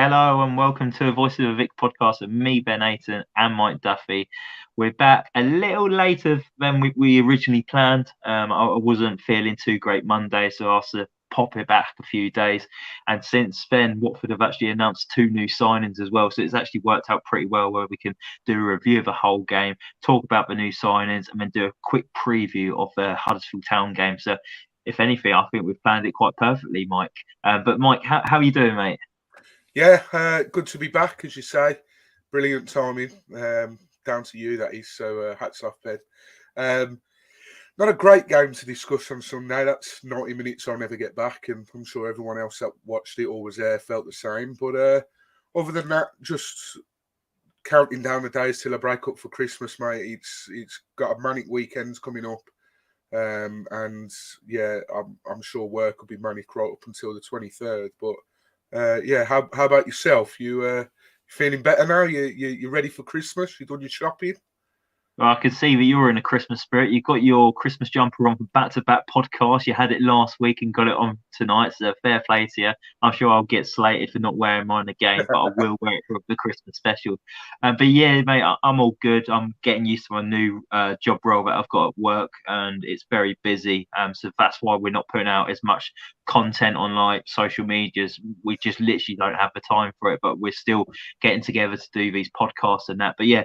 Hello and welcome to the Voices of the Vic podcast with me, Ben Aiton, and Mike Duffy. We're back a little later than we originally planned. I wasn't feeling too great Monday, so I asked to pop it back a few days. And since then, Watford have actually announced 2 new signings as well. So it's actually worked out pretty well where we can do a review of the whole game, talk about the new signings, and then do a quick preview of the Huddersfield Town game. So if anything, I think we've planned it quite perfectly, Mike. But Mike, how are you doing, mate? Yeah, good to be back, as you say. Brilliant timing. Down to you, that is. So hats off, Ben. Not a great game to discuss on Sunday. That's 90 minutes I'll never get back, and I'm sure everyone else that watched it or was there felt the same. But other than that, just counting down the days till I break up for Christmas, mate. It's got a manic weekend coming up. And yeah, I'm sure work will be manic right up until the 23rd. But yeah, how about yourself? You feeling better now? You ready for Christmas? You done your shopping? Well, I can see that you're in a Christmas spirit. You've got your Christmas jumper on for back-to-back podcasts. You had it last week and got it on tonight, so fair play to you. I'm sure I'll get slated for not wearing mine again, but I will wear it for the Christmas special. But yeah, mate, I'm all good. I'm getting used to my new job role that I've got at work, and it's very busy. So that's why we're not putting out as much content on like social medias. We just literally don't have the time for it, but we're still getting together to do these podcasts and that. But yeah,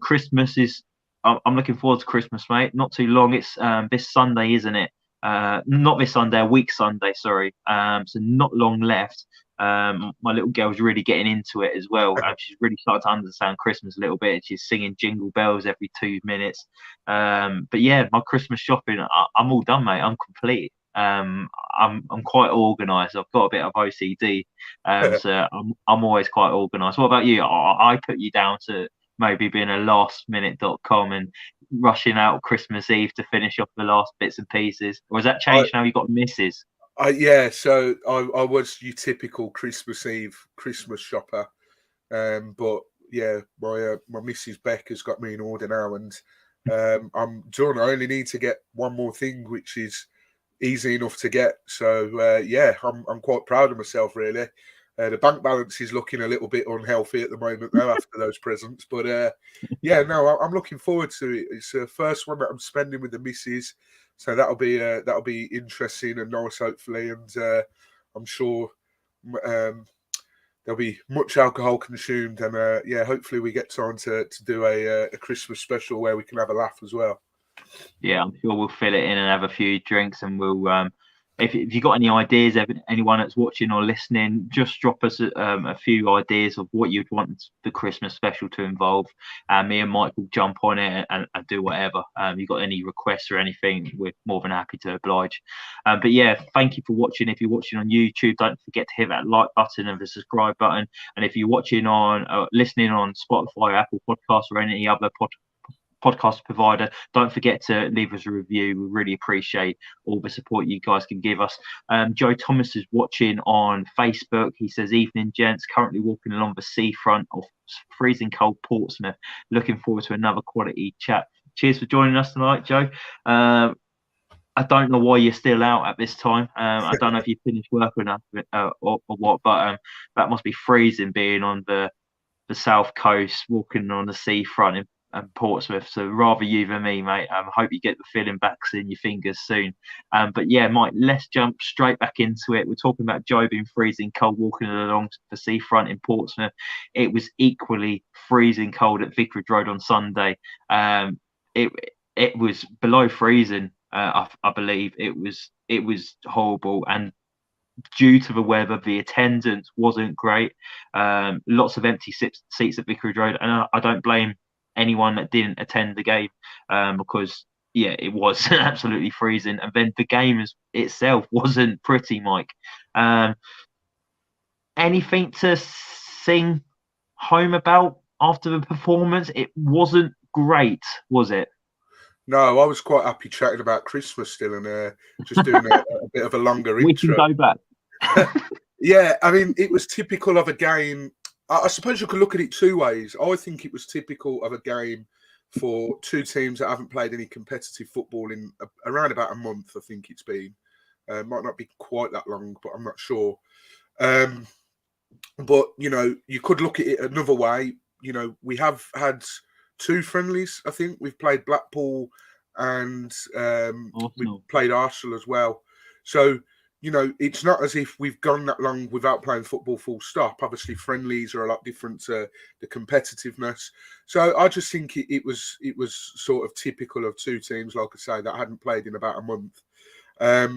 Christmas is. I'm looking forward to Christmas, mate. Not too long. It's this Sunday, isn't it? Not this Sunday, a week Sunday, sorry. So not long left. My little girl's really getting into it as well. She's really started to understand Christmas a little bit. She's singing Jingle Bells every 2 minutes. But yeah, my Christmas shopping, I'm all done, mate. I'm complete. I'm quite organised. I've got a bit of OCD, so I'm always quite organised. What about you? I put you down to maybe being a lastminute.com and rushing out Christmas Eve to finish off the last bits and pieces. Or has that changed now you've got misses? Yeah, so I was your typical Christmas Eve Christmas shopper. But yeah, my Mrs. Beck has got me in order now, and I'm done. I only need to get one more thing, which is easy enough to get. So yeah, I'm quite proud of myself, really. The bank balance is looking a little bit unhealthy at the moment now after those presents. But yeah, no, I'm looking forward to it. It's the first one that I'm spending with the missus, so that'll be interesting and nice, hopefully. And I'm sure there'll be much alcohol consumed, and yeah, hopefully we get time to do a Christmas special where we can have a laugh as well. Yeah, I'm sure we'll fill it in and have a few drinks, and we'll if you got any ideas, anyone that's watching or listening, just drop us a few ideas of what you'd want the Christmas special to involve. Me and Mike will jump on it and do whatever. You got any requests or anything, we're more than happy to oblige. But yeah, thank you for watching. If you're watching on YouTube, don't forget to hit that like button and the subscribe button. And if you're watching on listening on Spotify, Apple Podcasts, or any other podcast provider, don't forget to leave us a review. We really appreciate all the support you guys can give us. Joe Thomas is watching on Facebook. He says, evening gents, currently walking along the seafront of freezing cold Portsmouth, looking forward to another quality chat. Cheers for joining us tonight, Joe. I don't know why you're still out at this time. I don't know if you finished work or what, but that must be freezing being on the south coast, walking on the seafront in Portsmouth. So rather you than me, mate. I hope you get the feeling back in your fingers soon. But yeah, Mike, let's jump straight back into it. We're talking about Joe being freezing cold walking along the seafront in Portsmouth. It was equally freezing cold at Vicarage Road on Sunday. It was below freezing. I believe it was horrible, and due to the weather, the attendance wasn't great. Lots of empty seats at Vicarage Road, and I don't blame anyone that didn't attend the game because yeah, it was absolutely freezing, and then the game itself wasn't pretty, Mike. Anything to sing home about after the performance? It wasn't great, was it? No, I was quite happy chatting about Christmas still, and just doing a bit of a longer intro. We can go back. Yeah, I mean, it was typical of a game. I suppose you could look at it two ways. I think it was typical of a game for two teams that haven't played any competitive football in around about a month, I think it's been. Might not be quite that long, but I'm not sure. But, you could look at it another way. We have had 2 friendlies, I think. We've played Blackpool and we've played Arsenal as well. So, it's not as if we've gone that long without playing football full stop. Obviously, friendlies are a lot different to the competitiveness. So I just think it was sort of typical of 2 teams, like I say, that hadn't played in about a month. I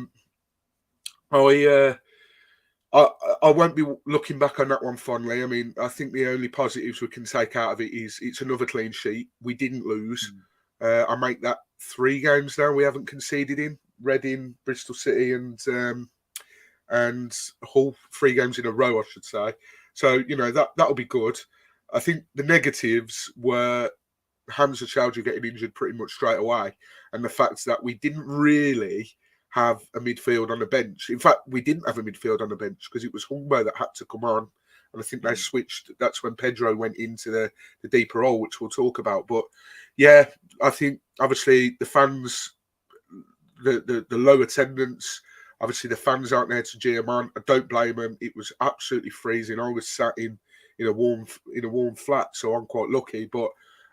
won't be looking back on that one fondly. I mean, I think the only positives we can take out of it is it's another clean sheet. We didn't lose. I make that 3 games now we haven't conceded in. Reading, Bristol City, and Hull, 3 games in a row, I should say. So, that'll be good. I think the negatives were Hamza Chowdhury getting injured pretty much straight away, and the fact that we didn't really have a midfield on the bench. In fact, we didn't have a midfield on the bench because it was Humbo that had to come on. And I think they switched. That's when Pedro went into the deeper role, which we'll talk about. But yeah, I think obviously the fans, the low attendance, obviously the fans aren't there to cheer them on. I don't blame them. It was absolutely freezing. I was sat in a warm flat, so I'm quite lucky. But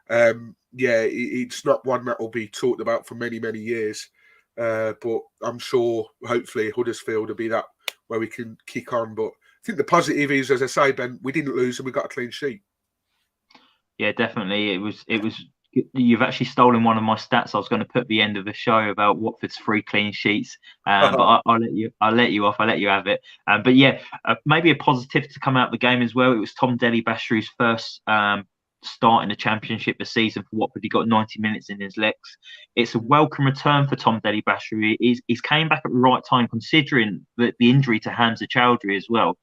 it's not one that will be talked about for many, many years. But I'm sure, hopefully, Huddersfield will be that where we can kick on. But I think the positive is, as I say, Ben, we didn't lose and we got a clean sheet. Yeah, definitely. It was. You've actually stolen one of my stats. I was going to put at the end of the show about Watford's 3 clean sheets, but I'll let you off. I'll let you have it. But yeah, maybe a positive to come out of the game as well. It was Tom Dele-Bashiru's first start in the Championship this season for Watford. He got 90 minutes in his legs. It's a welcome return for Tom Dele-Bashiru. He's came back at the right time, considering the injury to Hamza Chowdhury as well,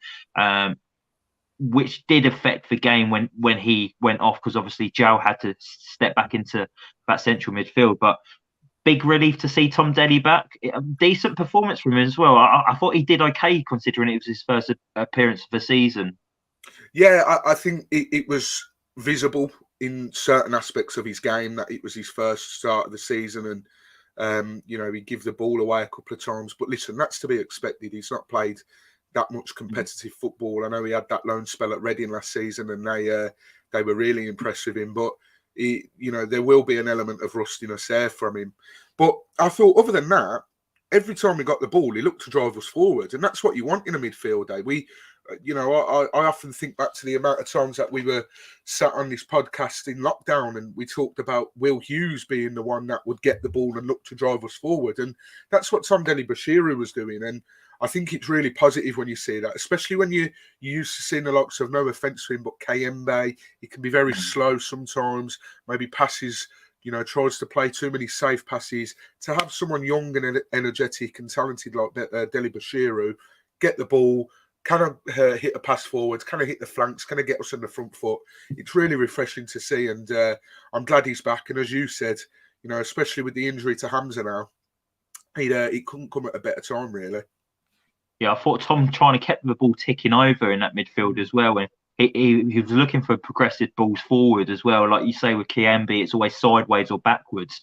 which did affect the game when he went off, because obviously Joe had to step back into that central midfield. But big relief to see Tom Dele back. A decent performance from him as well. I thought he did okay, considering it was his first appearance of the season. Yeah, I think it was visible in certain aspects of his game that it was his first start of the season, and he gave the ball away a couple of times. But listen, that's to be expected. He's not played that much competitive football. I know he had that loan spell at Reading last season, and they were really impressed with him. But there will be an element of rustiness there from him. But I thought, other than that, every time we got the ball, he looked to drive us forward, and that's what you want in a midfield. I often think back to the amount of times that we were sat on this podcast in lockdown and we talked about Will Hughes being the one that would get the ball and look to drive us forward. And that's what Tom Dele-Bashiru was doing. And I think it's really positive when you see that, especially when you're used to seeing the likes of, no offence to him, but Kayembe. He can be very slow sometimes, maybe passes, tries to play too many safe passes. To have someone young and energetic and talented like Dele-Bashiru get the ball, kind of hit a pass forwards, kind of hit the flanks, kind of get us on the front foot. It's really refreshing to see, and I'm glad he's back. And as you said, especially with the injury to Hamza now, he couldn't come at a better time, really. Yeah, I thought Tom trying to keep the ball ticking over in that midfield as well. And he was looking for progressive balls forward as well. Like you say with Kayembe, it's always sideways or backwards.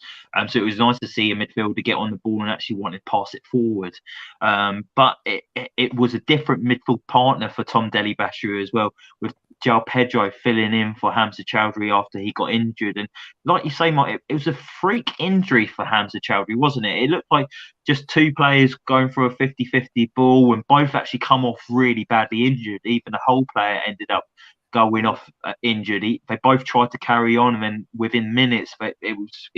So it was nice to see a midfielder get on the ball and actually want to pass it forward. But it was a different midfield partner for Tom Dele-Bashiru as well, with João Pedro filling in for Hamza Chowdhury after he got injured. And like you say, Mike, it was a freak injury for Hamza Chowdhury, wasn't it? It looked like just 2 players going for a 50-50 ball, and both actually come off really badly injured. Even the whole player ended up going off injured. They both tried to carry on, and then within minutes, it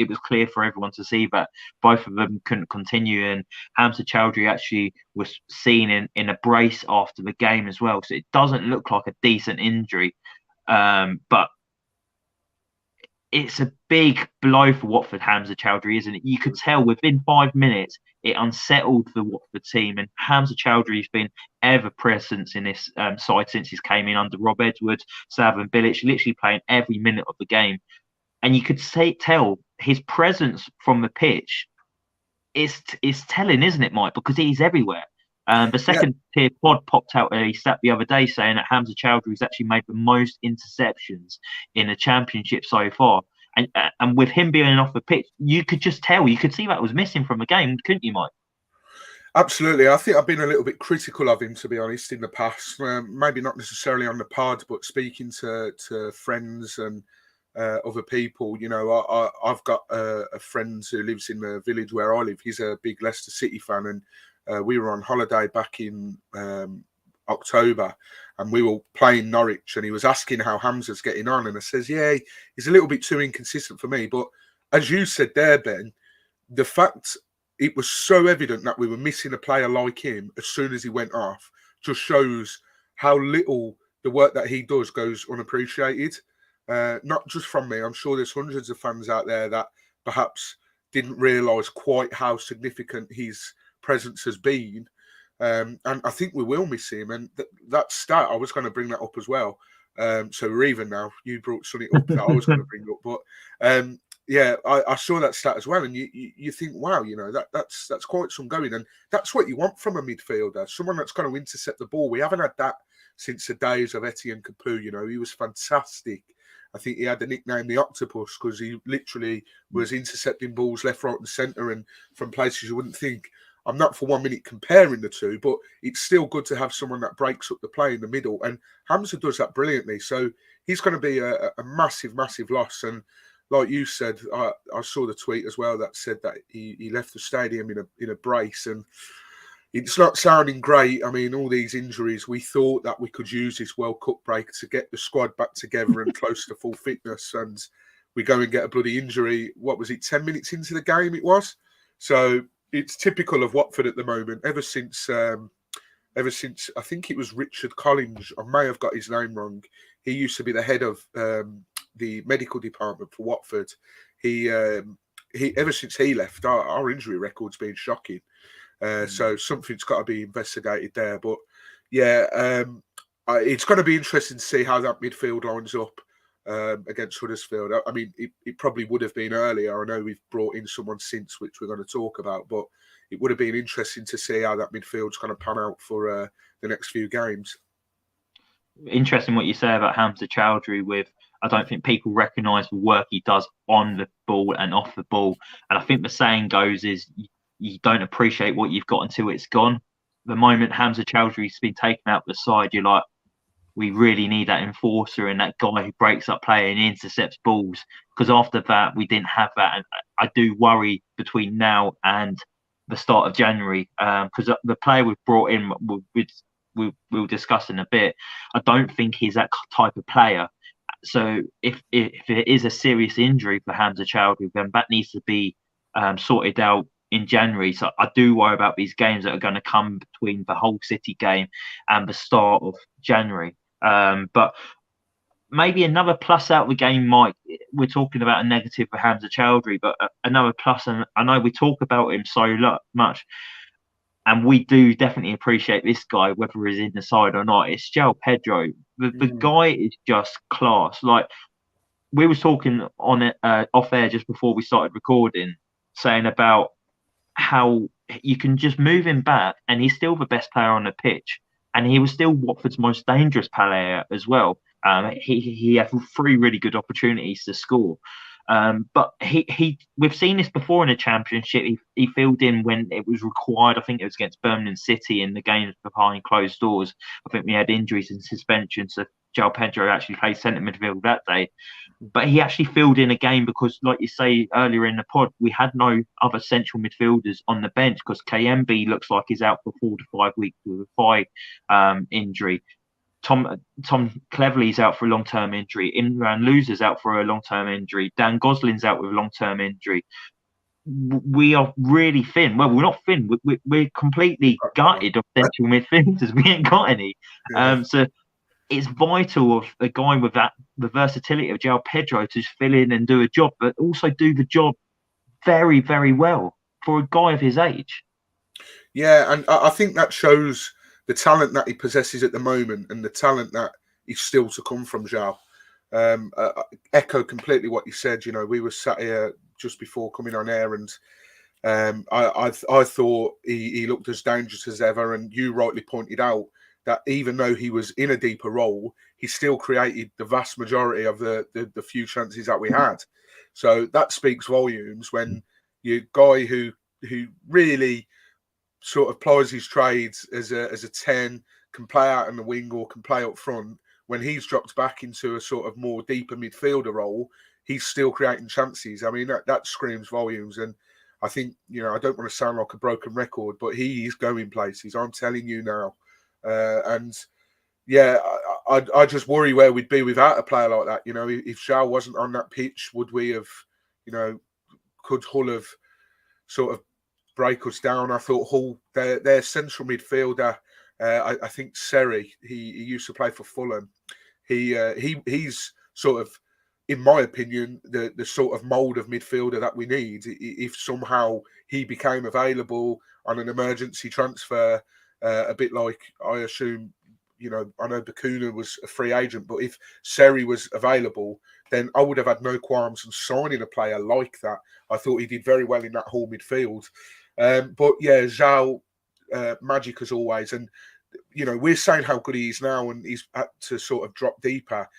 was clear for everyone to see that both of them couldn't continue. And Hamza Chowdhury actually was seen in a brace after the game as well, so it doesn't look like a decent injury. But it's a big blow for Watford, Hamza Chowdhury, isn't it? You could tell within 5 minutes it unsettled the Watford team, and Hamza Chowdhury's been ever present in this side since he came in under Rob Edwards, Slaven Bilic, literally playing every minute of the game. And you could tell his presence from the pitch is telling, isn't it, Mike? Because he's everywhere. The second tier pod popped out a stat the other day saying that Hamza Chowdhury's actually made the most interceptions in the Championship so far. And with him being off the pitch, you could just tell, you could see that was missing from the game, couldn't you, Mike? Absolutely. I think I've been a little bit critical of him, to be honest, in the past. Maybe not necessarily on the pod, but speaking to friends and other people. You know, I've got a friend who lives in the village where I live. He's a big Leicester City fan, and we were on holiday back in October, and we were playing Norwich, and he was asking how Hamza's getting on, and I says, yeah, he's a little bit too inconsistent for me. But as you said there, Ben, the fact it was so evident that we were missing a player like him as soon as he went off just shows how little the work that he does goes unappreciated. Not just from me. I'm sure there's hundreds of fans out there that perhaps didn't realise quite how significant his presence has been. And I think we will miss him. And that stat, I was going to bring that up as well. So we're even now. You brought something up that I was going to bring up. But yeah, I saw that stat as well, and you think, wow, you know, that's quite some going, and that's what you want from a midfielder, someone that's going to intercept the ball. We haven't had that since the days of Etienne Capoue. You know, he was fantastic. I think he had the nickname the Octopus because he literally was intercepting balls left, right, and centre, and from places you wouldn't think. I'm not for 1 minute comparing the two, but it's still good to have someone that breaks up the play in the middle, and Hamza does that brilliantly. So he's going to be a massive, massive loss. And like you said, I saw the tweet as well that said that he left the stadium in a brace, and it's not sounding great. I mean, all these injuries, we thought that we could use this World Cup break to get the squad back together and close to full fitness, and we go and get a bloody injury. What was it, 10 minutes into the game it was? So it's typical of Watford at the moment. Ever since I think it was Richard Collins, I may have got his name wrong. He used to be the head of the medical department for Watford. He ever since he left, our injury record's been shocking. So something's got to be investigated there. But yeah, it's going to be interesting to see how that midfield lines up against Huddersfield. I mean, it probably would have been earlier. I know we've brought in someone since, which we're going to talk about, but it would have been interesting to see how that midfield's going to pan out for the next few games. Interesting what you say about Hamza Chowdhury. I don't think people recognise the work he does on the ball and off the ball. And I think the saying goes is you don't appreciate what you've got until it's gone. The moment Hamza Chowdhury's been taken out the side, you're like, we really need that enforcer and that guy who breaks up play and intercepts balls. Because after that, we didn't have that. And I do worry between now and the start of January, because the player we've brought in, we'll discuss in a bit, I don't think he's that type of player. So if it is a serious injury for Hamza Chowdhury, then that needs to be sorted out in January. So I do worry about these games that are going to come between the Hull City game and the start of January. But maybe another plus out of the game, Mike, we're talking about a negative for Hamza Chowdhury, but another plus, and I know we talk about him so much, and we do definitely appreciate this guy, whether he's in the side or not. It's João Pedro. The guy is just class. Like, we were talking on it off air just before we started recording, saying about how you can just move him back and he's still the best player on the pitch. And he was still Watford's most dangerous player as well. He had 3 really good opportunities to score. But we've seen this before in the Championship. He filled in when it was required. I think it was against Birmingham City in the games behind closed doors. I think we had injuries and suspensions, so João Pedro actually played centre midfield that day. But he actually filled in a game because, like you say earlier in the pod, we had no other central midfielders on the bench because KMB looks like he's out for 4 to 5 weeks with a thigh injury. Tom Cleverley's out for a long-term injury. Imran Loser's out for a long-term injury. Dan Gosling's out with a long-term injury. We are really thin. Well, we're not thin. We're completely gutted of central midfielders. We ain't got any. So it's vital of a guy with the versatility of João Pedro to just fill in and do a job, but also do the job very, very well for a guy of his age. Yeah, and I think that shows the talent that he possesses at the moment and the talent that is still to come from João. Echo completely what you said. You know, we were sat here just before coming on air, and I thought he looked as dangerous as ever. And you rightly pointed out that even though he was in a deeper role, he still created the vast majority of the few chances that we had. So that speaks volumes when you guy who really sort of plies his trades as a 10, can play out in the wing or can play up front, when he's dropped back into a sort of more deeper midfielder role, he's still creating chances. I mean, that screams volumes. And I think, I don't want to sound like a broken record, but he is going places. I'm telling you now. And yeah, I just worry where we'd be without a player like that. If Zhao wasn't on that pitch, would we have, could Hull have sort of break us down? I thought Hull, their central midfielder, I think Seri, he used to play for Fulham. He's sort of, in my opinion, the sort of mould of midfielder that we need. If somehow he became available on an emergency transfer, a bit like, I assume, I know Bacuna was a free agent, but if Seri was available, then I would have had no qualms in signing a player like that. I thought he did very well in that Hull midfield. But yeah, Zhao, magic as always. And, we're saying how good he is now, and he's had to sort of drop deeper.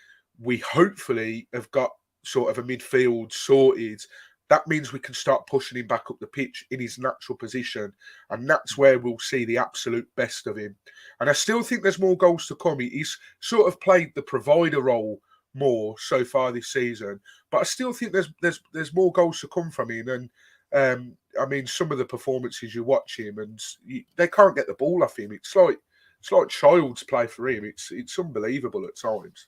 We hopefully have got sort of a midfield sorted. That means we can start pushing him back up the pitch in his natural position. And that's where we'll see the absolute best of him. And I still think there's more goals to come. He's sort of played the provider role more so far this season. But I still think there's more goals to come from him. And I mean, some of the performances you watch him, and they can't get the ball off him. It's like child's play for him. It's unbelievable at times.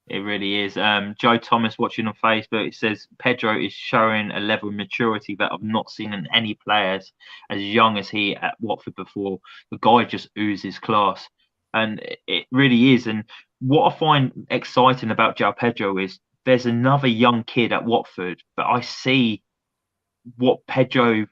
It really is. Joe Thomas watching on Facebook, it says Pedro is showing a level of maturity that I've not seen in any players as young as he at Watford before. The guy just oozes class. And it really is. And what I find exciting about João Pedro is there's another young kid at Watford, but I see what Pedro's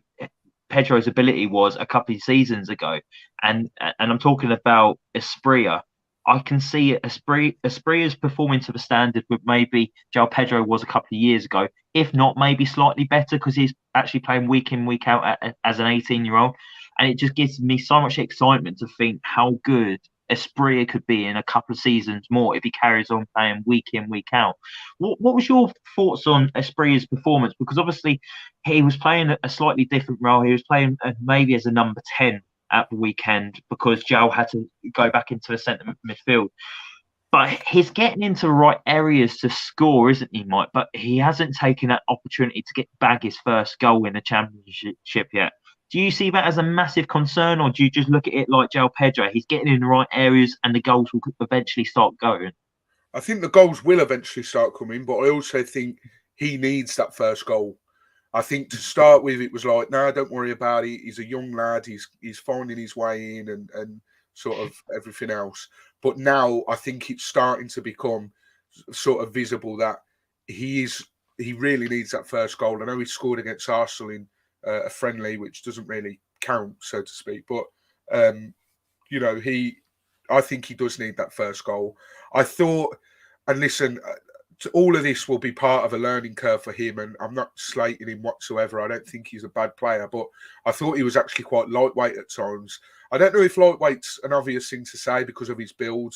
ability was a couple of seasons ago. And I'm talking about Esprilla. I can see Esprilla's performing to the standard that maybe João Pedro was a couple of years ago, if not maybe slightly better, because he's actually playing week in, week out as an 18-year-old. And it just gives me so much excitement to think how good Esprilla could be in a couple of seasons more if he carries on playing week in, week out. What was your thoughts on Esprilla's performance? Because obviously he was playing a slightly different role. He was playing maybe as a number 10 at the weekend because João had to go back into the centre midfield. But he's getting into the right areas to score, isn't he, Mike? But he hasn't taken that opportunity to bag his first goal in the Championship yet. Do you see that as a massive concern, or do you just look at it like João Pedro? He's getting in the right areas and the goals will eventually start going. I think the goals will eventually start coming, but I also think he needs that first goal. I think to start with, it was like, no, don't worry about it. He's a young lad. He's finding his way in and sort of everything else. But now I think it's starting to become sort of visible that he really needs that first goal. I know he scored against Arsenal in a friendly, which doesn't really count, so to speak. But I think he does need that first goal. I thought, and listen, all of this will be part of a learning curve for him, and I'm not slating him whatsoever. I don't think he's a bad player, but I thought he was actually quite lightweight at times. I don't know if lightweight's an obvious thing to say because of his build.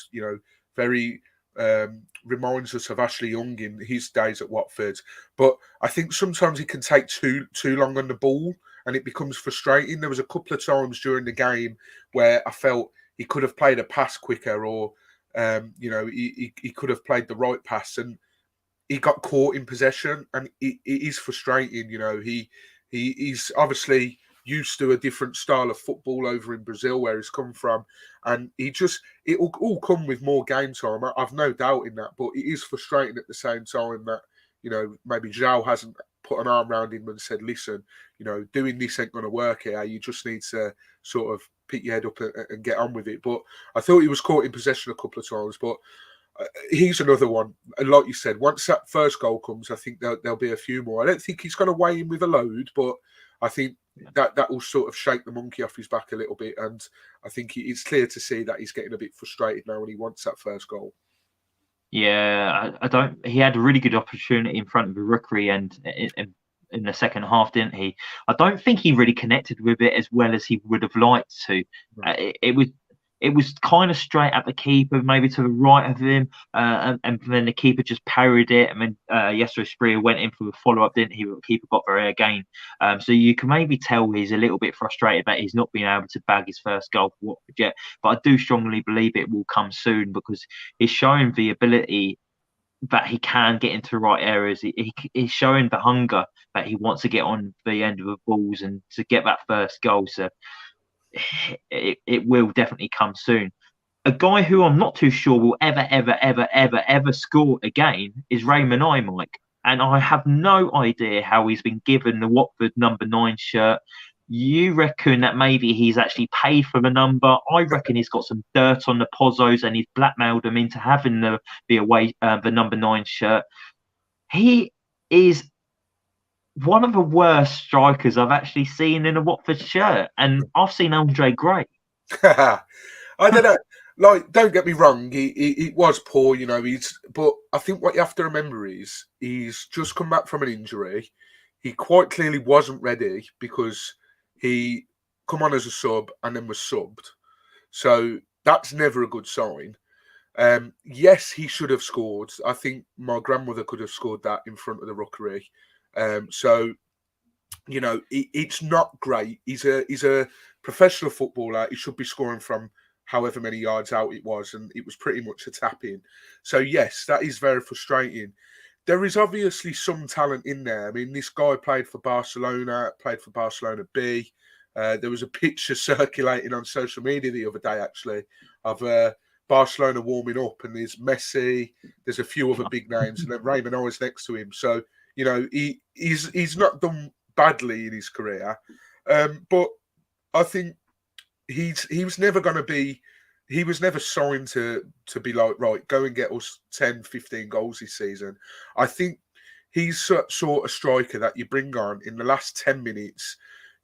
Very reminds us of Ashley Young in his days at Watford. But I think sometimes he can take too long on the ball, and it becomes frustrating. There was a couple of times during the game where I felt he could have played a pass quicker, or he could have played the right pass, and he got caught in possession, and it is frustrating. He's obviously used to a different style of football over in Brazil where he's come from, and it will all come with more game time. I've no doubt in that, but it is frustrating at the same time that maybe João hasn't put an arm around him and said, listen, doing this ain't going to work here. You just need to sort of pick your head up and get on with it. But I thought he was caught in possession a couple of times, but he's another one. And like you said, once that first goal comes, I think there'll be a few more. I don't think he's going to weigh in with a load, but I think that will sort of shake the monkey off his back a little bit. And I think it's clear to see that he's getting a bit frustrated now when he wants that first goal. Yeah, he had a really good opportunity in front of the rookery and in the second half, didn't he? I don't think he really connected with it as well as he would have liked to. It it was kind of straight at the keeper, maybe to the right of him, and then the keeper just parried it, and then Jesper Spria went in for the follow-up, didn't he? But the keeper got there again. So you can maybe tell he's a little bit frustrated that he's not been able to bag his first goal for Watford yet. But I do strongly believe it will come soon, because he's showing the ability that he can get into the right areas. He's showing the hunger that he wants to get on the end of the balls and to get that first goal. So it will definitely come soon. A guy who I'm not too sure will ever score again is Raymond Mike. And I have no idea how he's been given the Watford number 9 shirt. You reckon that maybe he's actually paid for the number? I reckon he's got some dirt on the Pozzos and he's blackmailed them into having the number 9 shirt. He is one of the worst strikers I've actually seen in a Watford shirt, and I've seen Andre Gray. I don't know. Like, don't get me wrong, he was poor, you know. But I think what you have to remember is he's just come back from an injury. He quite clearly wasn't ready because he come on as a sub and then was subbed. So that's never a good sign. Yes, he should have scored. I think my grandmother could have scored that in front of the rookery. So, you know, it's not great. He's a professional footballer. He should be scoring from however many yards out it was, and it was pretty much a tap-in. So, yes, that is very frustrating. There is obviously some talent in there. I mean, this guy played for Barcelona B. There was a picture circulating on social media the other day, actually, of Barcelona warming up, and there's Messi, there's a few other big names, and then Raymond always next to him. So, you know, he's not done badly in his career, but I think he was never going to be. He was never signed to be like, right, go and get us 10, 15 goals this season. I think he's sort of striker that you bring on in the last 10 minutes.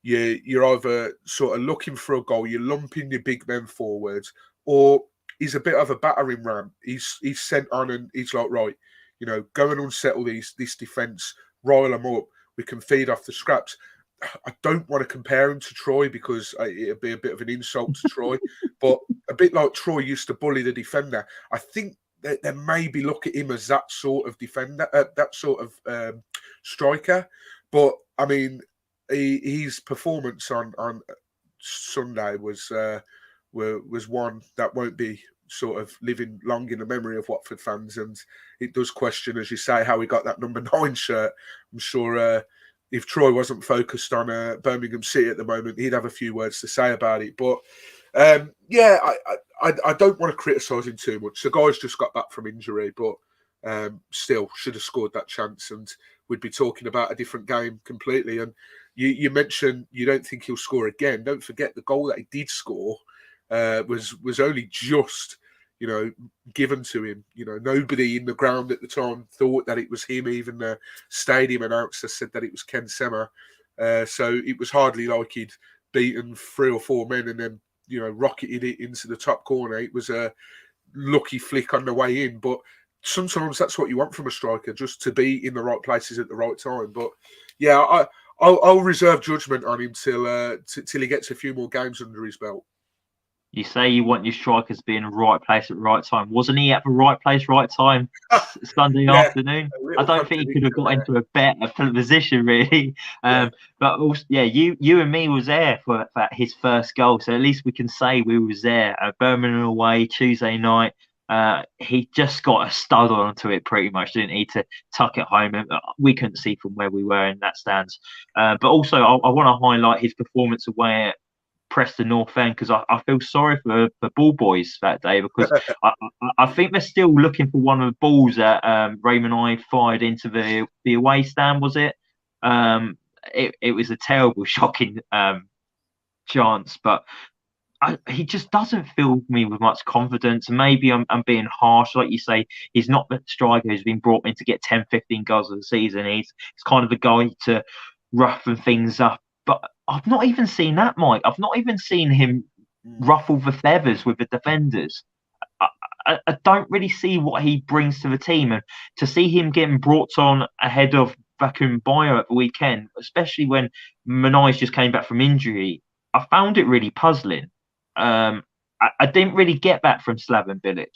You're either sort of looking for a goal, you're lumping your big men forwards, or he's a bit of a battering ram. He's sent on and he's like, right, you know, go and unsettle this defence, rile them up. We can feed off the scraps. I don't want to compare him to Troy because it'd be a bit of an insult to Troy, but a bit like Troy used to bully the defender. I think that they maybe look at him as that sort of defender, that sort of striker. But I mean, his performance on Sunday was one that won't be sort of living long in the memory of Watford fans, and it does question, as you say, how he got that number 9 shirt. I'm sure if Troy wasn't focused on Birmingham City at the moment, he'd have a few words to say about it. But yeah, I don't want to criticise him too much. The guy's just got back from injury, but still should have scored that chance, and we'd be talking about a different game completely. And you mentioned you don't think he'll score again. Don't forget the goal that he did score was only just, you know, given to him. You know, nobody in the ground at the time thought that it was him. Even the stadium announcer said that it was Ken Sema. So it was hardly like he'd beaten 3 or 4 men and then, you know, rocketed it into the top corner. It was a lucky flick on the way in. But sometimes that's what you want from a striker, just to be in the right places at the right time. But yeah, I'll reserve judgment on him till he gets a few more games under his belt. You say you want your strikers to be in the right place at the right time. Wasn't he at the right place, right time Sunday afternoon? I don't think he could have got into a better position, really. But also, yeah, you and me was there for his first goal, so at least we can say we was there. Birmingham away, Tuesday night. He just got a stud onto it pretty much, didn't he, to tuck it home. And we couldn't see from where we were in that stands. But also, I want to highlight his performance away at Preston North End, because I feel sorry for the ball boys that day, because I think they're still looking for one of the balls that Raymond I fired into the away stand, was it? It was a terrible, shocking chance, but he just doesn't fill me with much confidence. Maybe I'm being harsh. Like you say, he's not the striker who's been brought in to get 10, 15 goals of the season. He's kind of the guy to roughen things up. But I've not even seen that, Mike. I've not even seen him ruffle the feathers with the defenders. I don't really see what he brings to the team. And to see him getting brought on ahead of Bacuna Matheus at the weekend, especially when Matheus just came back from injury, I found it really puzzling. I didn't really get that from Slaven Bilic.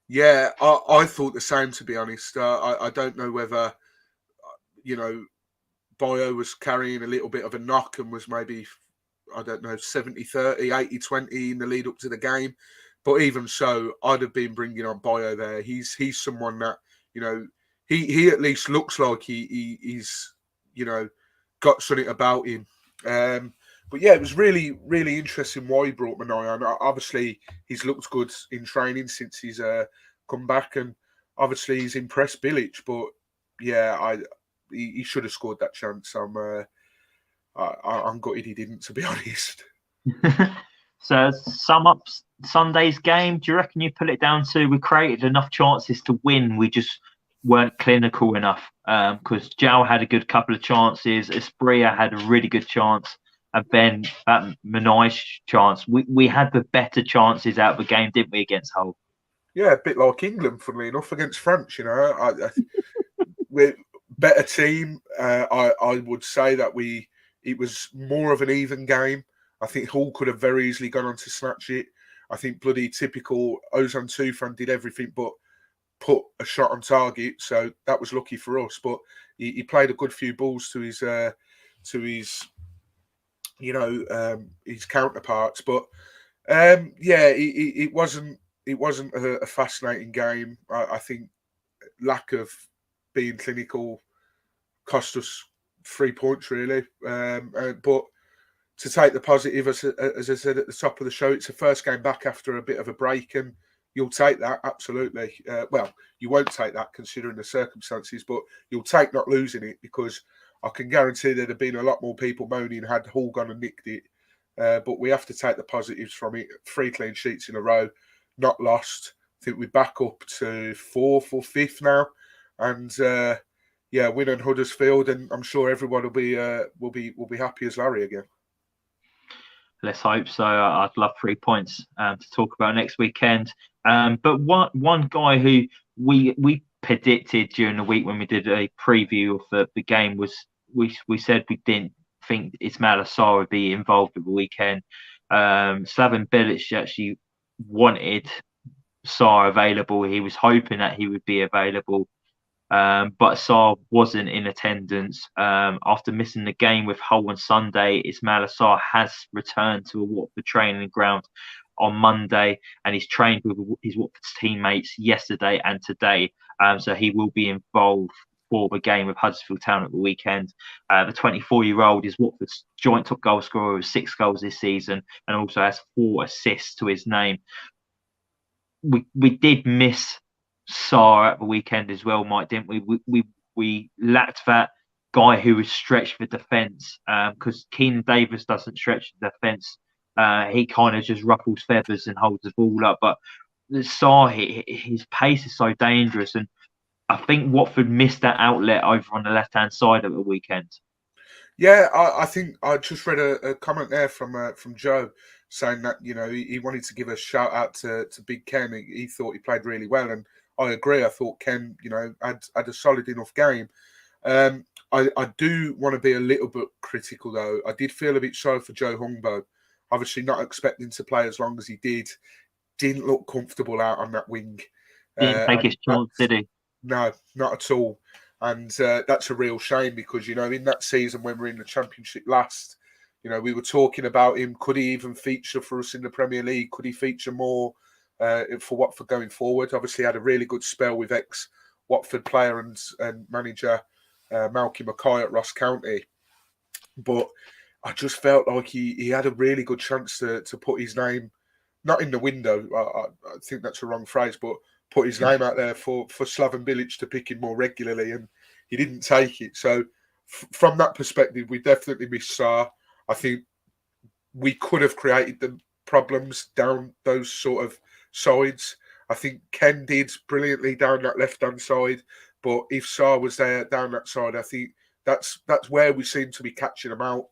Yeah, I thought the same, to be honest. I don't know whether, Bio was carrying a little bit of a knock and was maybe, I don't know, 70-30, 80-20 in the lead up to the game. But even so, I'd have been bringing on Bio there. He's someone that, he at least looks like he's, got something about him. But yeah, it was really, really interesting why he brought Manai on. Obviously, he's looked good in training since he's come back, and obviously he's impressed Bilic. But yeah, he should have scored that chance. I'm gutted he didn't, to be honest. So sum up Sunday's game. Do you reckon you put it down to we created enough chances to win? We just weren't clinical enough, because João had a good couple of chances. Espria had a really good chance. And then that Manai's chance. We had the better chances out of the game, didn't we, against Hull? Yeah, a bit like England, funnily enough, against France. We're better team. I would say that it was more of an even game. I think Hull could have very easily gone on to snatch it. I think bloody typical Ozan Tufan did everything but put a shot on target, so that was lucky for us. But he played a good few balls to his his counterparts. But it wasn't a fascinating game. I think lack of being clinical cost us 3 points, really. But to take the positive, as I said at the top of the show, it's the first game back after a bit of a break, and you'll take that, absolutely. Well, you won't take that considering the circumstances, but you'll take not losing it, because I can guarantee there'd have been a lot more people moaning had Hull gone and nicked it. But we have to take the positives from it. 3 clean sheets in a row, not lost. I think we're back up to 4th or 5th now, and win on Huddersfield, and I'm sure everyone will be happy as Larry again. Let's hope so. I'd love 3 points to talk about next weekend. But one guy who we predicted during the week when we did a preview of the game was we said we didn't think Ismaila Sarr would be involved at the weekend. Slaven Bilic actually wanted Sarr available. He was hoping that he would be available. But Sarr wasn't in attendance. After missing the game with Hull on Sunday, Ismaila Sarr has returned to a Watford training ground on Monday, and he's trained with his Watford teammates yesterday and today. So he will be involved for the game with Huddersfield Town at the weekend. The 24-year-old is Watford's joint top goal scorer with 6 goals this season, and also has 4 assists to his name. We did miss Sarr at the weekend as well, Mike, didn't we? We lacked that guy who was stretched for defence, because Keenan Davis doesn't stretch the defence. He kind of just ruffles feathers and holds the ball up. But Sarr, his pace is so dangerous, and I think Watford missed that outlet over on the left-hand side of the weekend. Yeah, I think I just read a comment there from Joe saying that he wanted to give a shout out to Big Ken. He thought he played really well, and I agree. I thought Ken, had a solid enough game. I do want to be a little bit critical, though. I did feel a bit sorry for Joe Hungbo. Obviously, not expecting to play as long as he did. Didn't look comfortable out on that wing. Didn't take his chance, did he? No, not at all. And that's a real shame, because, in that season when we were in the Championship last, we were talking about him. Could he even feature for us in the Premier League? Could he feature more for Watford going forward? Obviously, had a really good spell with ex-Watford player and manager Malky Mackay at Ross County. But I just felt like he had a really good chance to put his name, not in the window, I think that's a wrong phrase, but put his name out there for Slaven Bilic to pick him more regularly, and he didn't take it. So from that perspective, we definitely missed Sarr. I think we could have created the problems down those sort of sides. I think Ken did brilliantly down that left-hand side, but if Sarr was there down that side, I think that's where we seem to be catching them out.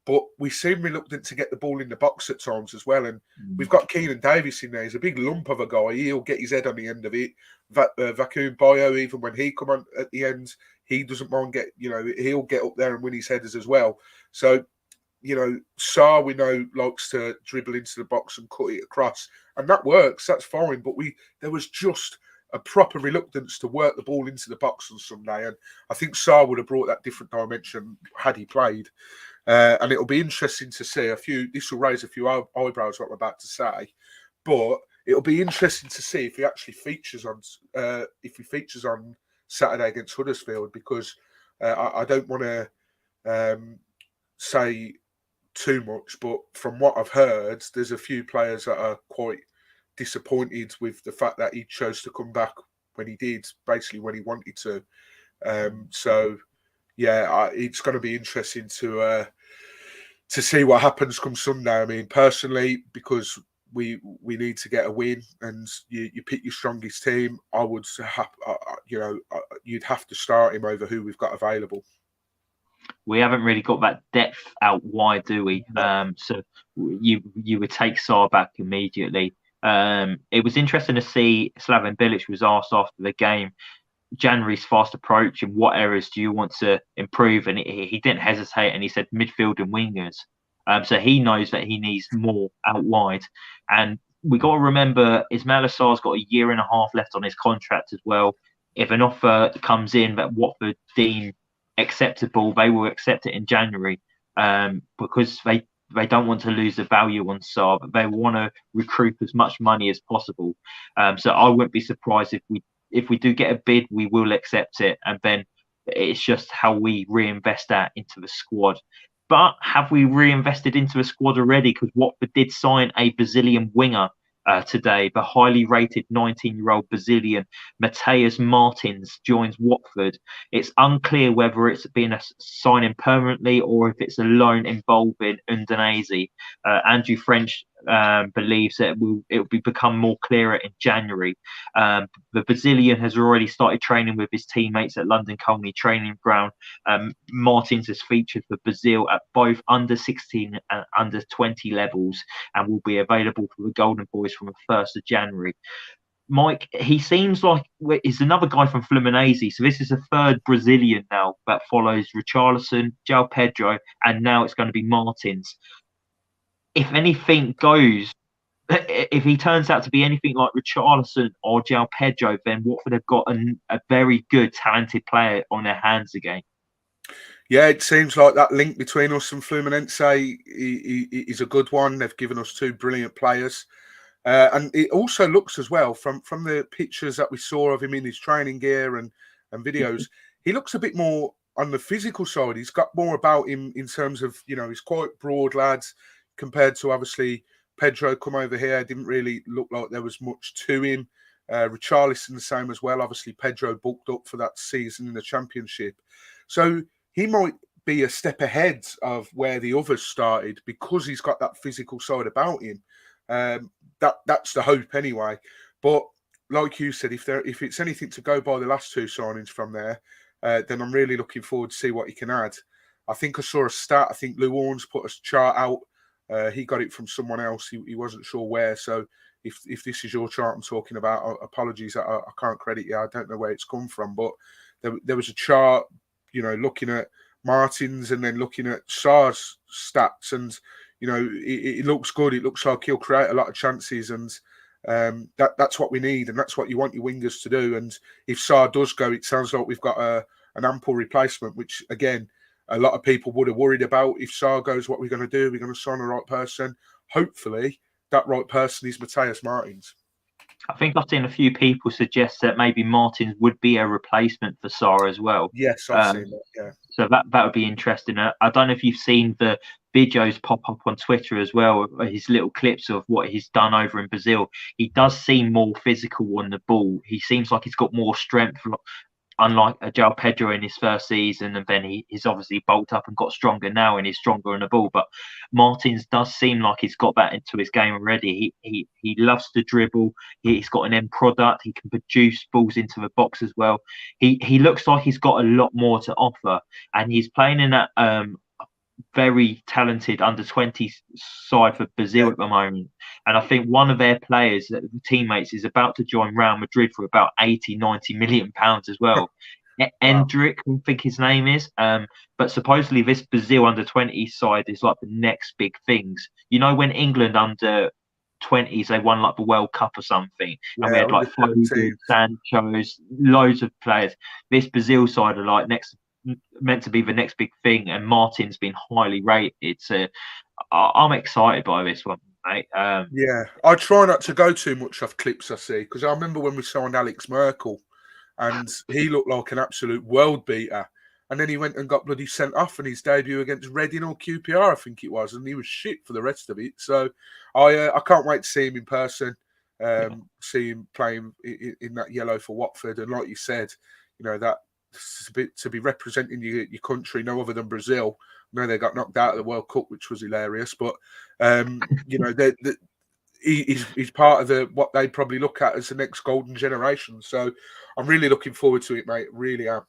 But we seem reluctant to get the ball in the box at times as well. And we've got Keenan Davis in there. He's a big lump of a guy. He'll get his head on the end of it. Vacuum Bio, even when he come on at the end, he doesn't mind he'll get up there and win his headers as well. So Sarr, we know, likes to dribble into the box and cut it across, and that works. That's fine. But there was just a proper reluctance to work the ball into the box on Sunday, and I think Sarr would have brought that different dimension had he played. And it'll be interesting to see this will raise a few eyebrows what I'm about to say, but it'll be interesting to see if he actually features on Saturday against Huddersfield, because I don't want to say too much, but from what I've heard, there's a few players that are quite disappointed with the fact that he chose to come back when he did, basically when he wanted to. So yeah, it's going to be interesting to see what happens come Sunday. I mean, personally, because we need to get a win, and you pick your strongest team, I would have, you'd have to start him over who we've got available. We haven't really got that depth out wide, do we? No. So you would take Sarr back immediately. It was interesting to see Slaven Bilic was asked after the game, January's fast approach, and what areas do you want to improve? And he didn't hesitate, and he said midfield and wingers. So he knows that he needs more out wide. And we got to remember, Ismaila Sarr's got a year and a half left on his contract as well. If an offer comes in that Watford deem acceptable, they will accept it in January, because they don't want to lose the value on Sarr, but they want to recruit as much money as possible. So I wouldn't be surprised if we do get a bid, we will accept it, and then it's just how we reinvest that into the squad. But have we reinvested into the squad already? Because Watford did sign a Brazilian winger today. The highly rated 19-year-old Brazilian Matheus Martins joins Watford. It's unclear whether it's been a signing permanently or if it's a loan involving Udinese. Andrew French believes that it will become more clearer in January. The Brazilian has already started training with his teammates at London Colney training ground. Martins has featured for Brazil at both under 16 and under 20 levels, and will be available for the Golden Boys from the 1st of January. Mike, he seems like he's another guy from Fluminense. So this is a third Brazilian now that follows Richarlison, João Pedro, and now it's going to be Martins. If anything goes, if he turns out to be anything like Richarlison or João Pedro, then Watford have got a very good, talented player on their hands again. Yeah, it seems like that link between us and Fluminense is a good one. They've given us two brilliant players. And it also looks as well, from the pictures that we saw of him in his training gear and videos, he looks a bit more on the physical side. He's got more about him in terms of, he's quite broad, lads, compared to obviously Pedro come over here. Didn't really look like there was much to him. Richarlison the same as well. Obviously, Pedro booked up for that season in the Championship. So he might be a step ahead of where the others started because he's got that physical side about him. That's the hope anyway. But like you said, if it's anything to go by the last two signings from there, then I'm really looking forward to see what he can add. I think I saw a stat. I think Lou Orns put a chart out. He got it from someone else. He wasn't sure where. So if this is your chart I'm talking about, apologies, I can't credit you. I don't know where it's come from. But there was a chart, looking at Martins and then looking at Sarr's stats, and it looks good. It looks like he'll create a lot of chances, and that's what we need, and that's what you want your wingers to do. And if Sarr does go, it sounds like we've got an ample replacement, which again, a lot of people would have worried about. If Sarr goes, what we're going to do? We're going to sign the right person. Hopefully, that right person is Matheus Martins. I think I've seen a few people suggest that maybe Martins would be a replacement for Sarr as well. Yes, I've seen that, yeah. So that would be interesting. I don't know if you've seen the videos pop up on Twitter as well, his little clips of what he's done over in Brazil. He does seem more physical on the ball. He seems like he's got more strength, unlike João Pedro in his first season, and then he's obviously bulked up and got stronger now, and he's stronger on the ball. But Martins does seem like he's got that into his game already. He loves to dribble. He's got an end product. He can produce balls into the box as well. He looks like he's got a lot more to offer, and he's playing in that very talented under-20 side for Brazil at the moment. And I think one of their players, teammates, is about to join Real Madrid for about 80, 90 million pounds as well. Endrick, I think his name is. But supposedly this Brazil under-20 side is like the next big things. You know, when England under-20s, they won like the World Cup or something, and we had like Foden, Sancho's, loads of players. This Brazil side are like meant to be the next big thing, and Martin's been highly rated. So I'm excited by this one, mate. Yeah, I try not to go too much off clips I see, because I remember when we signed Alex Merkel, and he looked like an absolute world beater. And then he went and got bloody sent off in his debut against Reading or QPR, I think it was, and he was shit for the rest of it. So I can't wait to see him in person, see him playing in that yellow for Watford. And like you said, you know, that to be representing your country, no other than Brazil. I know they got knocked out of the World Cup, which was hilarious, but you know, he's part of what they probably look at as the next golden generation. So I'm really looking forward to it, mate. Really am.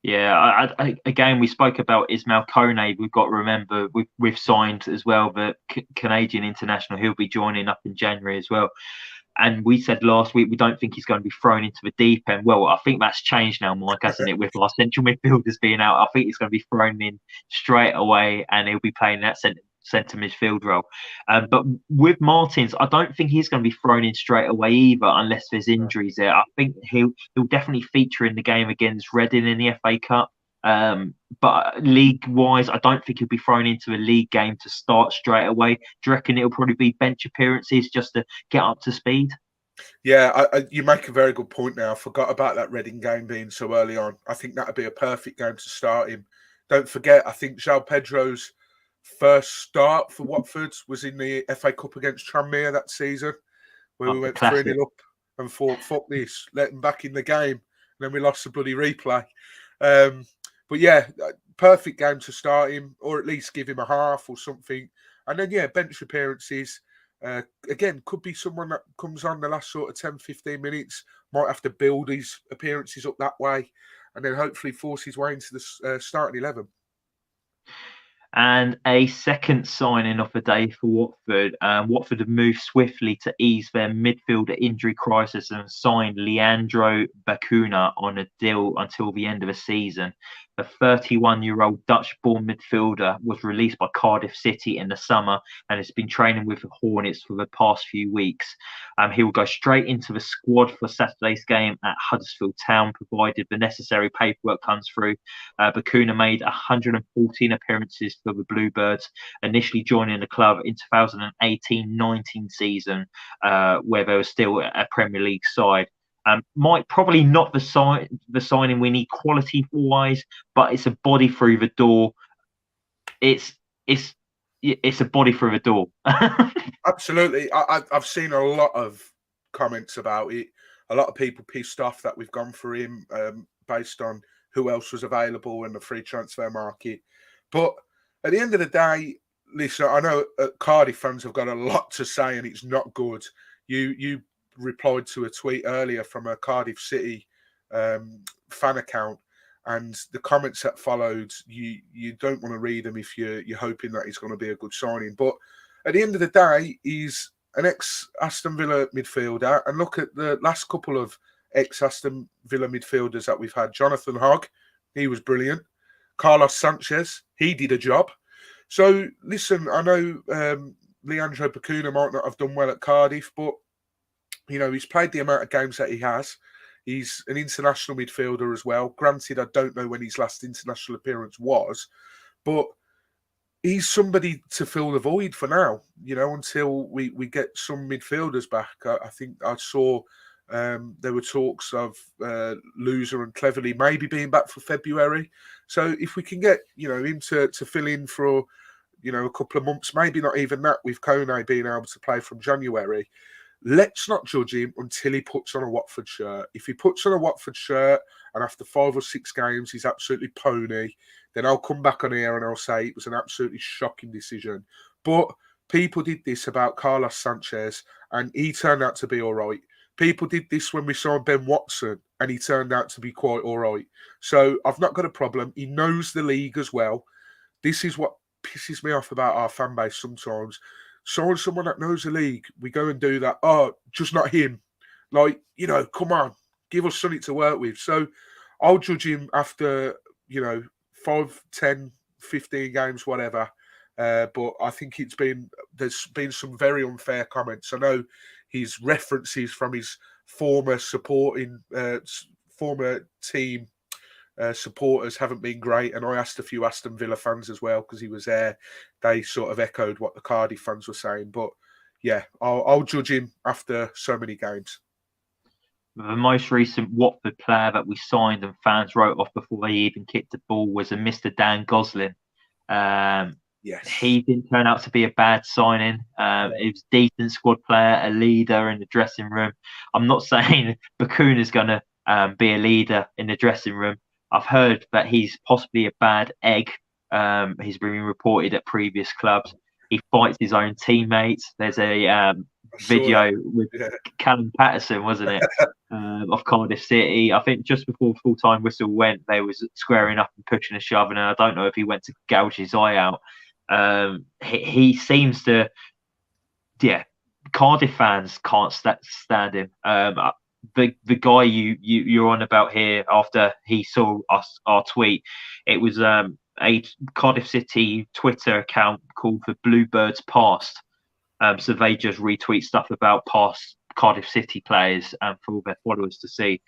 Yeah, again, we spoke about Ismail Kone. We've got to remember we've signed as well the Canadian international. He'll be joining up in January as well. And we said last week we don't think he's going to be thrown into the deep end. Well, I think that's changed now, Mike, hasn't it? With our central midfielders being out, I think he's going to be thrown in straight away, and he'll be playing that centre midfield role. But with Martins, I don't think he's going to be thrown in straight away either, unless there's injuries there. I think he'll definitely feature in the game against Reading in the FA Cup. But league-wise, I don't think he'll be thrown into a league game to start straight away. Do you reckon it'll probably be bench appearances just to get up to speed? Yeah, you make a very good point now. I forgot about that Reading game being so early on. I think that'd be a perfect game to start him. Don't forget, I think João Pedro's first start for Watford was in the FA Cup against Tranmere that season, where we went 3-0 up and thought, fuck this, let him back in the game. And then we lost the bloody replay. But yeah, perfect game to start him, or at least give him a half or something. And then, yeah, bench appearances. Again, could be someone that comes on the last sort of 10, 15 minutes, might have to build his appearances up that way, and then hopefully force his way into the starting 11. And a second signing of the day for Watford. Watford have moved swiftly to ease their midfielder injury crisis and signed Leandro Bacuna on a deal until the end of the season. The 31-year-old Dutch-born midfielder was released by Cardiff City in the summer and has been training with the Hornets for the past few weeks. He will go straight into the squad for Saturday's game at Huddersfield Town, provided the necessary paperwork comes through. Bacuna made 114 appearances for the Bluebirds, initially joining the club in 2018-19 season, where there was still a Premier League side. Mike, probably not the signing we need quality-wise, but it's a body through the door. It's a body through the door. Absolutely. I've seen a lot of comments about it. A lot of people pissed off that we've gone for him based on who else was available in the free transfer market. But at the end of the day, listen, I know Cardiff fans have got a lot to say, and it's not good. You replied to a tweet earlier from a Cardiff City fan account, and the comments that followed, you don't want to read them if you're hoping that he's going to be a good signing. But at the end of the day, he's an ex-Aston Villa midfielder, and look at the last couple of ex-Aston Villa midfielders that we've had. Jonathan Hogg, he was brilliant. Carlos Sanchez, he did a job. So listen, I know Leandro Bacuna might not have done well at Cardiff, but you know, he's played the amount of games that he has. He's an international midfielder as well. Granted, I don't know when his last international appearance was, but he's somebody to fill the void for now, you know, until we get some midfielders back. I think I saw there were talks of Loser and Cleverly maybe being back for February. So if we can get, you know, him to fill in for, you know, a couple of months, maybe not even that, with Kone being able to play from January, let's not judge him until he puts on a Watford shirt. If he puts on a Watford shirt and after 5 or 6 games he's absolutely pony, then I'll come back on here and I'll say it was an absolutely shocking decision. But people did this about Carlos Sanchez and he turned out to be all right. People did this when we saw Ben Watson and he turned out to be quite all right. So I've not got a problem. He knows the league as well. This is what pisses me off about our fan base sometimes. Someone that knows the league, we go and do that. Oh, just not him. Like, you know, come on, give us something to work with. So I'll judge him after, 5, 10, 15 games, whatever. But I think there's been some very unfair comments. I know his references from his former team supporters haven't been great, and I asked a few Aston Villa fans as well because he was there. They sort of echoed what the Cardiff fans were saying, but yeah, I'll judge him after so many games. The most recent Watford player that we signed and fans wrote off before they even kicked the ball was a Mr. Dan Gosling. Yes, he didn't turn out to be a bad signing. He was a decent squad player, a leader in the dressing room. I'm not saying Bacuna is going to be a leader in the dressing room. I've heard that he's possibly a bad egg. He's been reported at previous clubs. He fights his own teammates. There's a video with Callum Patterson, wasn't it, of Cardiff City. I think just before full-time whistle went, they was squaring up and pushing and shoving, and I don't know if he went to gouge his eye out. He seems to, Cardiff fans can't stand him. The guy you're on about here, after he saw our tweet, it was a Cardiff City Twitter account called the Bluebirds Past. So they just retweet stuff about past Cardiff City players for all their followers to see,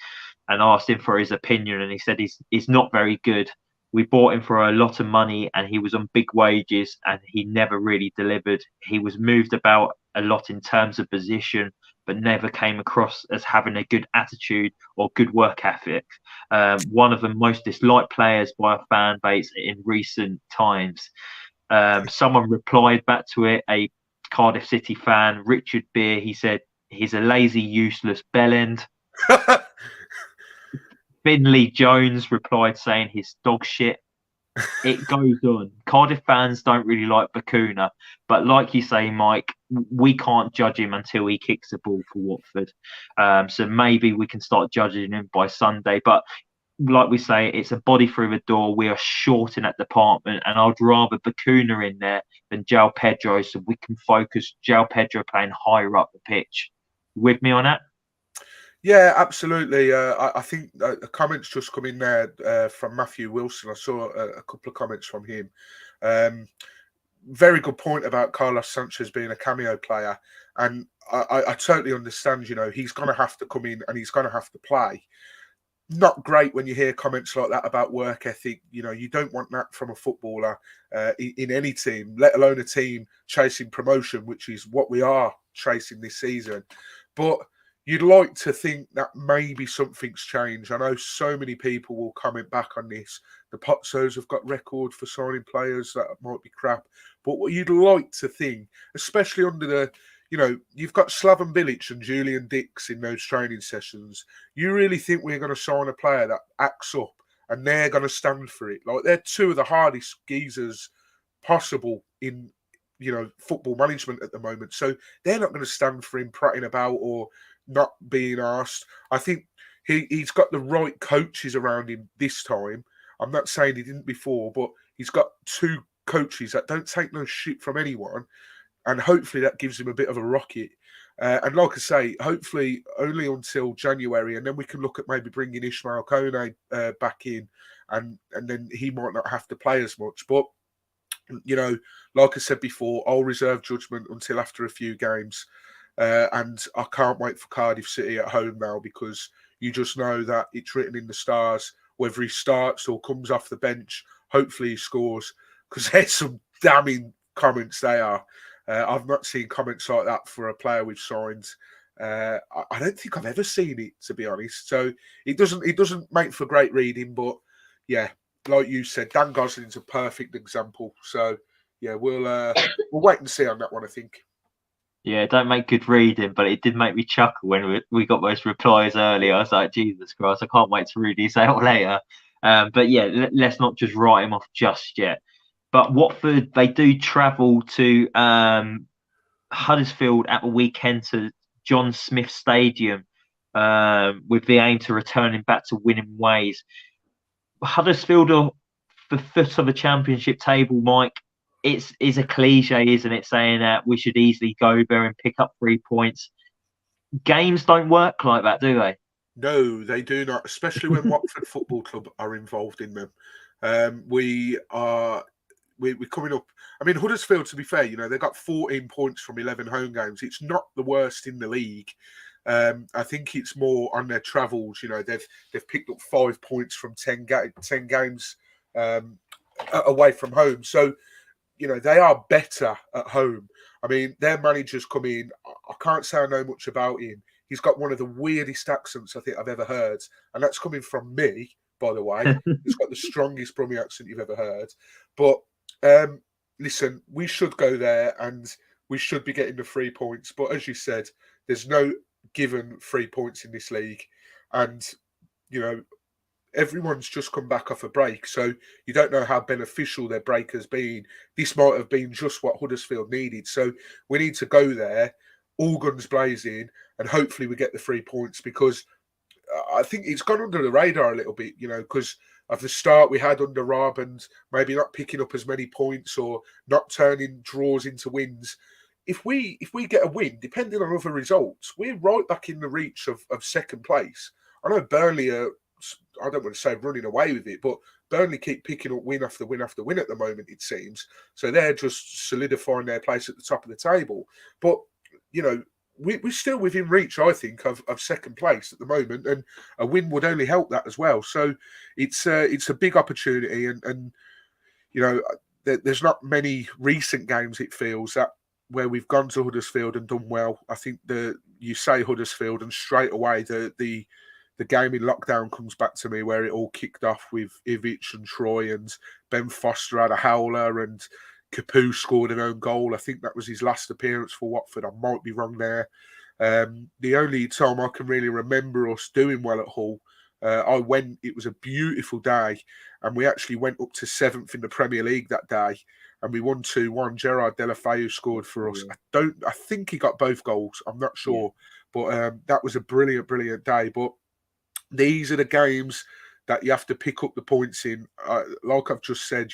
and asked him for his opinion, and he said he's not very good. We bought him for a lot of money and he was on big wages and he never really delivered. He was moved about a lot in terms of position, but never came across as having a good attitude or good work ethic. One of the most disliked players by a fan base in recent times. Someone replied back to it, a Cardiff City fan, Richard Beer. He said, he's a lazy, useless bellend. Finley Jones replied saying he's dog shit. It goes on. Cardiff fans don't really like Bacuna, but like you say, Mike, we can't judge him until he kicks the ball for Watford. So maybe we can start judging him by Sunday. But like we say, it's a body through the door. We are short in that department, and I'd rather Bacuna in there than João Pedro, so we can focus João Pedro playing higher up the pitch. With me on that? Yeah, absolutely. I think the comments just come in there from Matthew Wilson. I saw a couple of comments from him. Very good point about Carlos Sanchez being a cameo player. And I totally understand, he's going to have to come in and he's going to have to play. Not great when you hear comments like that about work ethic. You don't want that from a footballer in any team, let alone a team chasing promotion, which is what we are chasing this season. But you'd like to think that maybe something's changed. I know so many people will comment back on this. The Pozzos have got record for signing players that might be crap. But what you'd like to think, especially under the, you've got Slaven Bilic and Julian Dix in those training sessions. You really think we're going to sign a player that acts up and they're going to stand for it? Like, they're two of the hardest geezers possible in, football management at the moment. So they're not going to stand for him prattling about or not being asked. I think he's got the right coaches around him this time. I'm not saying he didn't before, but he's got two coaches that don't take no shit from anyone, and hopefully that gives him a bit of a rocket. And like I say, hopefully only until January, and then we can look at maybe bringing Ismail Kone back in, and then he might not have to play as much. But like I said before, I'll reserve judgment until after a few games. And I can't wait for Cardiff City at home now, because you just know that it's written in the stars, whether he starts or comes off the bench. Hopefully he scores, because there's some damning comments they are. I've not seen comments like that for a player we've signed. I don't think I've ever seen it, to be honest. So it doesn't make for great reading. But yeah, like you said, Dan Gosling's a perfect example. So yeah, we'll wait and see on that one, I think. Yeah, don't make good reading, but it did make me chuckle when we got those replies earlier. I was like, Jesus Christ, I can't wait to read these out later. But yeah, let's not just write him off just yet. But Watford, they do travel to Huddersfield at the weekend to John Smith Stadium with the aim to return him back to winning ways. Huddersfield are the foot of the championship table, Mike. It's a cliche, isn't it, saying that we should easily go there and pick up 3 points. Games don't work like that, do they? No, they do not, especially when Watford Football Club are involved in them. We're coming up. I mean, Huddersfield, to be fair, they got 14 points from 11 home games. It's not the worst in the league. I think it's more on their travels. They've picked up 5 points from 10 games away from home. So, they are better at home. I mean, their manager's come in. I can't say I know much about him. He's got one of the weirdest accents I think I've ever heard. And that's coming from me, by the way. He's got the strongest Brummie accent you've ever heard. But listen, we should go there and we should be getting the 3 points. But as you said, there's no given 3 points in this league. And, everyone's just come back off a break. So you don't know how beneficial their break has been. This might have been just what Huddersfield needed. So we need to go there, all guns blazing, and hopefully we get the 3 points, because I think it's gone under the radar a little bit, because of the start we had under Rob and maybe not picking up as many points or not turning draws into wins. If we get a win, depending on other results, we're right back in the reach of second place. I know Burnley are, I don't want to say running away with it, but Burnley keep picking up win after win after win at the moment, it seems. So they're just solidifying their place at the top of the table. But, we're still within reach, I think, of second place at the moment, and a win would only help that as well. So it's a big opportunity, and there's not many recent games, it feels, that where we've gone to Huddersfield and done well. I think you say Huddersfield, and straight away the game in lockdown comes back to me, where it all kicked off with Ivic and Troy, and Ben Foster had a howler, and Capoue scored an own goal. I think that was his last appearance for Watford. I might be wrong there. The only time I can really remember us doing well at Hull, it was a beautiful day, and we actually went up to 7th in the Premier League that day, and we won 2-1. Gerard Deulofeu scored for us. I think he got both goals. I'm not sure. But that was a brilliant, brilliant day. But these are the games that you have to pick up the points in. Like I've just said,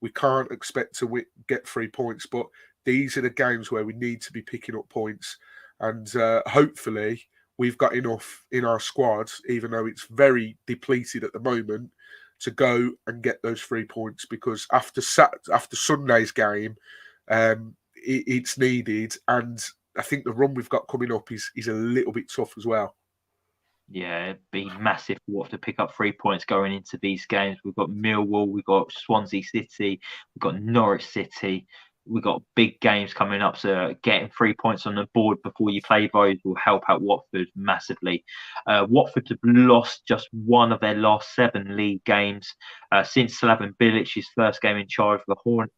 we can't expect to get 3 points, but these are the games where we need to be picking up points. And hopefully we've got enough in our squad, even though it's very depleted at the moment, to go and get those 3 points, because after Sunday's game, it's needed. And I think the run we've got coming up is a little bit tough as well. Yeah, it'd be massive for Watford to pick up 3 points going into these games. We've got Millwall, we've got Swansea City, we've got Norwich City. We've got big games coming up, so getting 3 points on the board before you play those will help out Watford massively. Watford have lost just one of their last 7 league games since Slaven Bilic's first game in charge of the Hornets,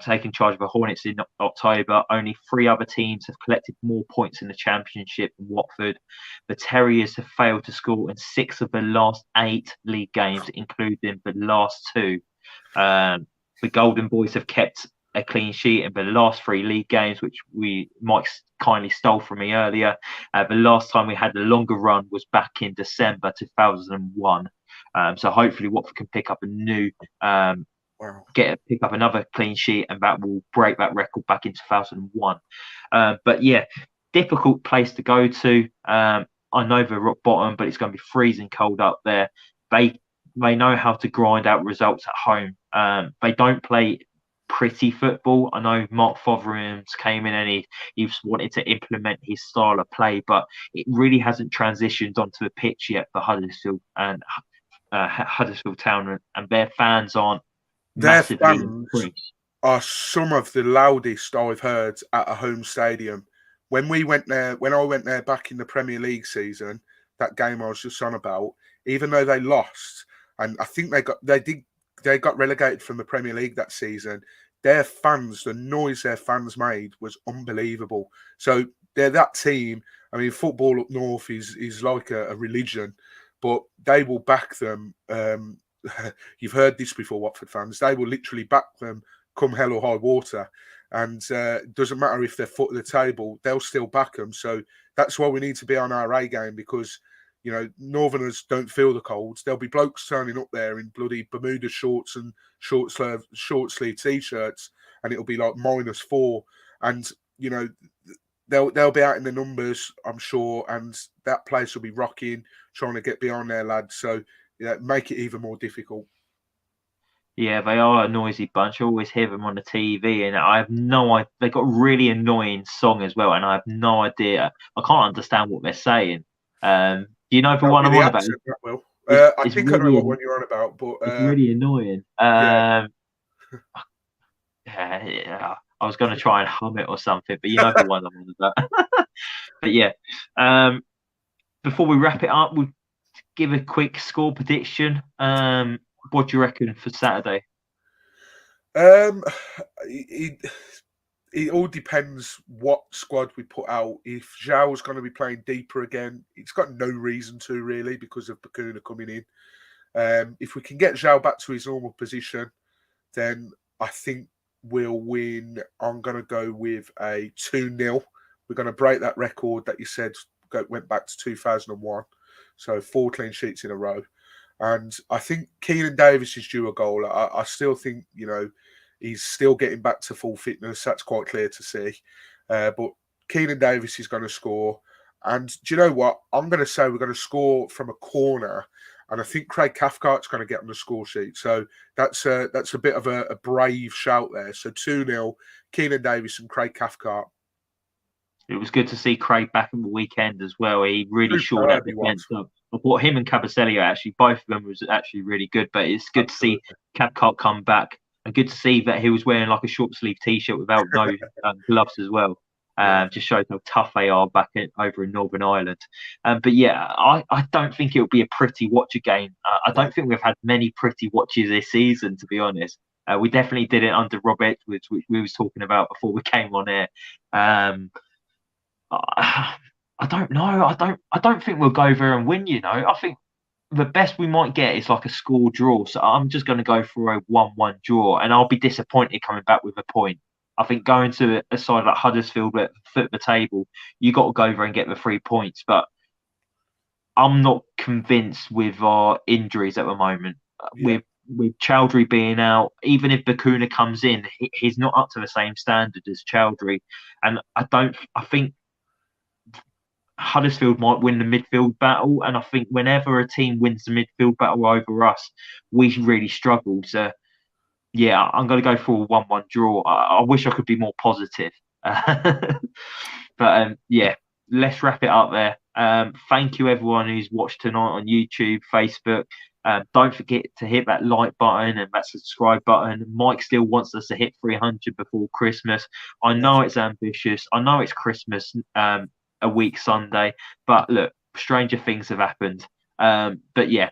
taking charge of the Hornets in October. Only 3 other teams have collected more points in the Championship than Watford. The Terriers have failed to score in 6 of the last 8 league games, including the last 2. The Golden Boys have kept a clean sheet in the last 3 league games, which Mike kindly stole from me earlier. The last time we had a longer run was back in December 2001. So hopefully Watford can pick up pick up another clean sheet, and that will break that record back in 2001. But yeah, difficult place to go to. I know the rock bottom, but it's going to be freezing cold up there. They know how to grind out results at home. They don't play pretty football. I know Mark Fotheringham's came in and he's wanted to implement his style of play, but it really hasn't transitioned onto the pitch yet for Huddersfield and Huddersfield Town, and their fans aren't massively increased. Are some of the loudest I've heard at a home stadium. When I went there back in the Premier League season, that game I was just on about, even though they lost, and I think they got relegated from the Premier League that season, their fans, the noise their fans made was unbelievable. So they're that team. I mean, football up north is like a religion, but they will back them. You've heard this before, Watford fans. They will literally back them come hell or high water. And it doesn't matter if they're foot of the table, they'll still back them. So that's why we need to be on our A game, because Northerners don't feel the colds. There'll be blokes turning up there in bloody Bermuda shorts and short sleeve T-shirts, and it'll be like -4. And, they'll be out in the numbers, I'm sure, and that place will be rocking, trying to get beyond their lads. So yeah, make it even more difficult. Yeah, they are a noisy bunch. I always hear them on the TV, and I have no idea. They've got a really annoying song as well, and I have no idea. I can't understand what they're saying. Do you know the one I'm on about? That will. I It's think I know really, what one you're on about, but it's really annoying. yeah. Yeah, I was going to try and hum it or something, but you know the one I'm on about. But yeah, before we wrap it up, we'll give a quick score prediction. What do you reckon for Saturday? It all depends what squad we put out. If Zhao's going to be playing deeper again, it's got no reason to really because of Bacuna coming in. If we can get Zhao back to his normal position, then I think we'll win. I'm going to go with a 2-0. We're going to break that record that you said went back to 2001. So 4 clean sheets in a row. And I think Keenan Davis is due a goal. I still think, he's still getting back to full fitness. That's quite clear to see. But Keenan Davis is going to score. And do you know what? I'm going to say we're going to score from a corner. And I think Craig Cathcart's going to get on the score sheet. So that's a bit of a brave shout there. So 2-0, Keenan Davis and Craig Cathcart. It was good to see Craig back at the weekend as well. He really shored that defence up. I thought him and Cabaselli actually, both of them was actually really good. But it's good to see Cathcart come back. And good to see that he was wearing like a short sleeve T-shirt without no gloves as well. Just shows how tough they are back over in Northern Ireland. But yeah, I don't think it'll be a pretty watch again. I don't think we've had many pretty watches this season, to be honest. We definitely did it under Rob Edwards, which we was talking about before we came on air. I don't know. I don't think we'll go there and win. I think the best we might get is like a score draw. So I'm just going to go for a 1-1 draw, and I'll be disappointed coming back with a point. I think going to a side like Huddersfield at the foot of the table, you got to go there and get the 3 points. But I'm not convinced with our injuries at the moment. Yeah. With Chowdhury being out, even if Bacuna comes in, he's not up to the same standard as Chowdhury. And I think Huddersfield might win the midfield battle, and I think whenever a team wins the midfield battle over us, we really struggle. So, yeah, I'm going to go for a 1-1 draw. I wish I could be more positive. But, yeah, let's wrap it up there. Thank you, everyone who's watched tonight on YouTube, Facebook. Don't forget to hit that like button and that subscribe button. Mike still wants us to hit 300 before Christmas. I know it's ambitious. I know it's Christmas a week Sunday, but look, stranger things have happened. But yeah,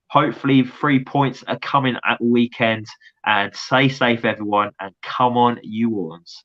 hopefully 3 points are coming at the weekend, and stay safe, everyone, and come on, you Orns.